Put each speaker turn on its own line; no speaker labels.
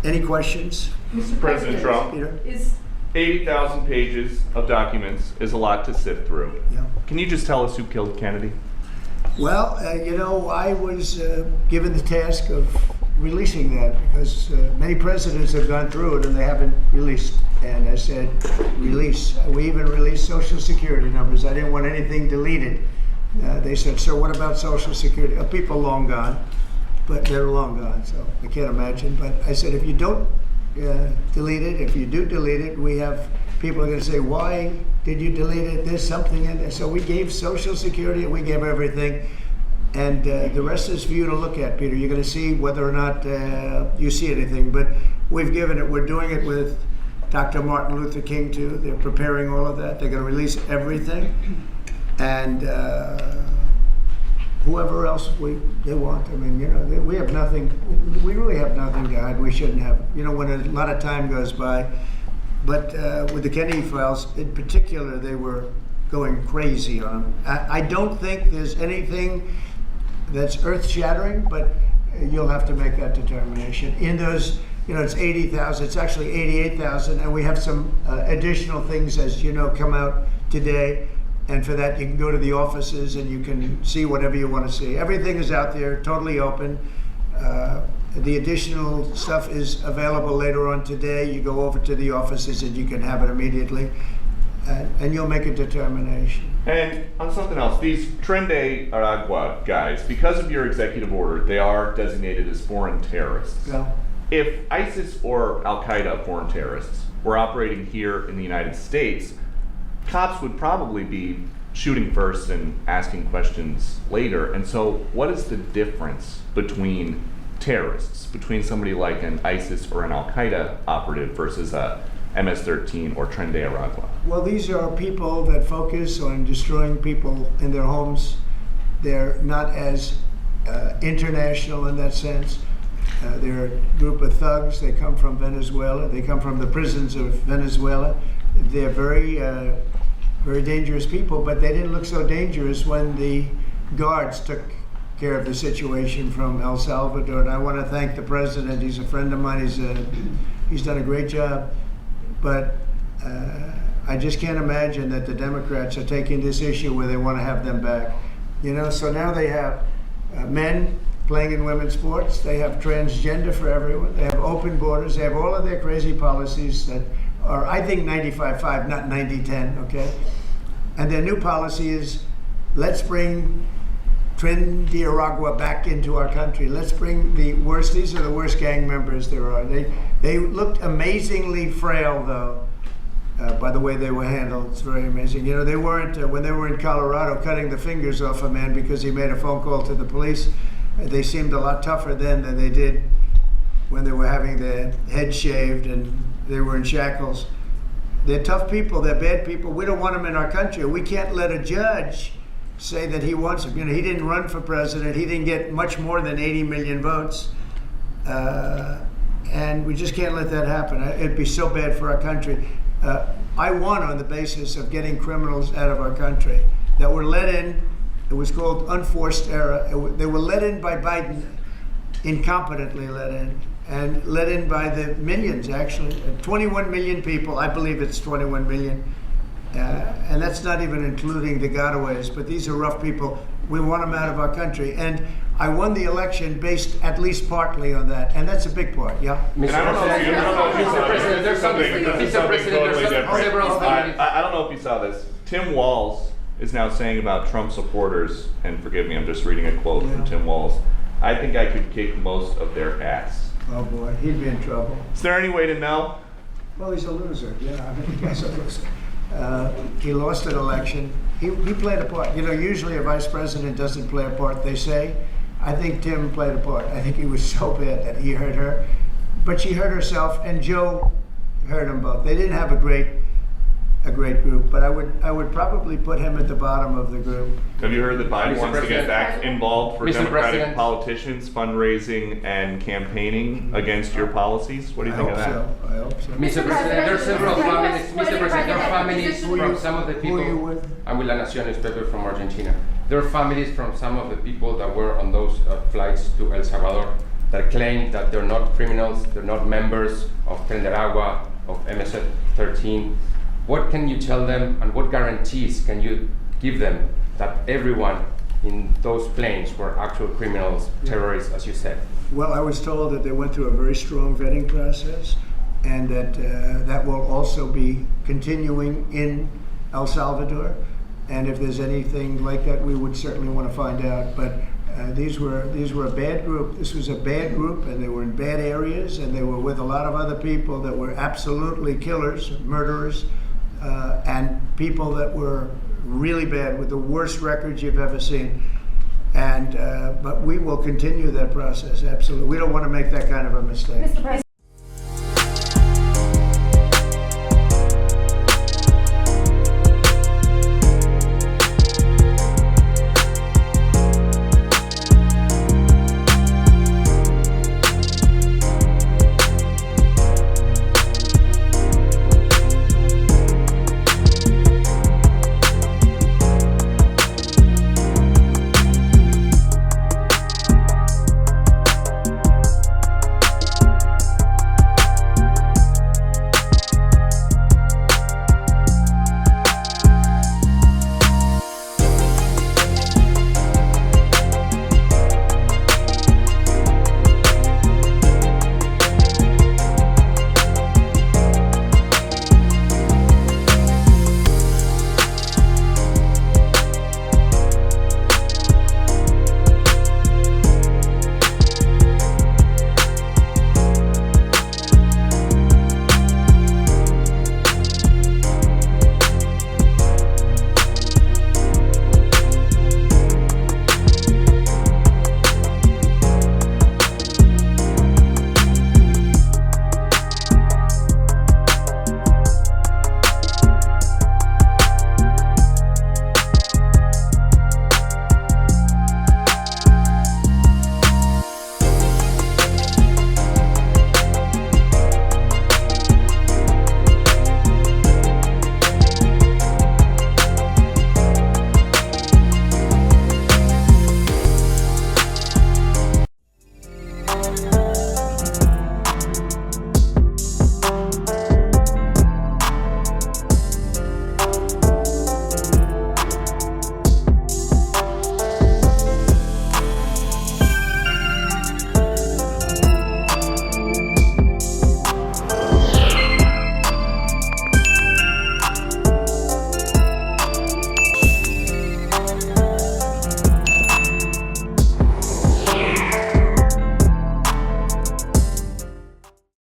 Any questions?
Mr. President Trump,
Peter?
is 80,000 pages of documents is a lot to sift through.
Yeah.
Can you just tell us who killed Kennedy?
Well, I was given the task of releasing that because many presidents have gone through it and they haven't released. And I said, release. We even released Social Security numbers. I didn't want anything deleted. They said, sir, what about Social Security? People long gone, but they're long gone, so I can't imagine. But I said, if you don't delete it, if you do delete it, we have people are going to say, why did you delete it? There's something in there. So we gave Social Security, we gave everything. And the rest is for you to look at, Peter. You're going to see whether or not you see anything. But we've given it. We're doing it with Dr. Martin Luther King, too. They're preparing all of that. They're going to release everything. And whoever else they want. I mean, we have nothing. We really have nothing to hide. We shouldn't have. When a lot of time goes by. But with the Kennedy files, in particular, they were going crazy on them. I don't think there's anything that's earth-shattering, but you'll have to make that determination. In those, it's 80,000. It's actually 88,000, and we have some additional things, as you know, come out today. And for that, you can go to the offices and you can see whatever you want to see. Everything is out there, totally open. The additional stuff is available later on today. You go over to the offices and you can have it immediately. And you'll make a determination.
And on something else, these Tren de Aragua guys, because of your executive order, they are designated as foreign terrorists.
Yeah.
If ISIS or Al-Qaeda foreign terrorists were operating here in the United States, cops would probably be shooting first and asking questions later. And so what is the difference between terrorists, between somebody like an ISIS or an Al-Qaeda operative versus a MS-13 or Tren de Aragua?
Well, these are people that focus on destroying people in their homes. They're not as international in that sense. They're a group of thugs. They come from Venezuela. They come from the prisons of Venezuela. They're very, very dangerous people, but they didn't look so dangerous when the guards took care of the situation from El Salvador. And I want to thank the president. He's a friend of mine. He's done a great job. But I just can't imagine that the Democrats are taking this issue where they want to have them back. So now they have men playing in women's sports. They have transgender for everyone. They have open borders. They have all of their crazy policies that are, I think, 95-5, not 90-10, okay? And their new policy is, let's bring Tren de Aragua back into our country. Let's bring the worst. These are the worst gang members there are. They looked amazingly frail, though, by the way they were handled. It's very amazing. They weren't, when they were in Colorado cutting the fingers off a man because he made a phone call to the police, they seemed a lot tougher then than they did when they were having their head shaved and they were in shackles. They're tough people. They're bad people. We don't want them in our country. We can't let a judge say that he wants him. He didn't run for president. He didn't get much more than 80 million votes. And we just can't let that happen. It'd be so bad for our country. I won on the basis of getting criminals out of our country that were let in. It was called unforced error. They were let in by Biden, incompetently let in, and let in by the millions, actually. 21 million people. I believe it's 21 million. And that's not even including the gotaways, but these are rough people. We want them out of our country. And I won the election based at least partly on that, and that's a big part, yeah?
And I don't know if you saw this. Tim Walz is now saying about Trump supporters, and forgive me, I'm just reading a quote from Tim Walz, I think I could kick most of their ass.
Oh boy, he'd be in trouble.
Is there any way to know?
Well, he's a loser, yeah, I mean, he's a loser. He lost an election. He played a part. Usually a vice president doesn't play a part, they say. I think Tim played a part. I think he was so bad that he hurt her. But she hurt herself, and Joe hurt them both. They didn't have a great group, but I would probably put him at the bottom of the group.
Have you heard that Biden wants to get back involved for Democratic politicians, fundraising and campaigning against your policies? What do you think of that?
I hope so.
Mr. President, there are several families. Mr. President, there are families from some of the people.
Who are you with?
I'm with La Nación newspaper from Argentina. There are families from some of the people that were on those flights to El Salvador that claim that they're not criminals, they're not members of Tren de Aragua, of MS-13. What can you tell them, and what guarantees can you give them that everyone in those planes were actual criminals, terrorists, as you said?
Well, I was told that they went through a very strong vetting process, and that that will also be continuing in El Salvador. And if there's anything like that, we would certainly want to find out. But these were a bad group. This was a bad group, and they were in bad areas, and they were with a lot of other people that were absolutely killers, murderers, and people that were really bad with the worst records you've ever seen. And but we will continue that process, absolutely. We don't want to make that kind of a mistake.
Mr. President.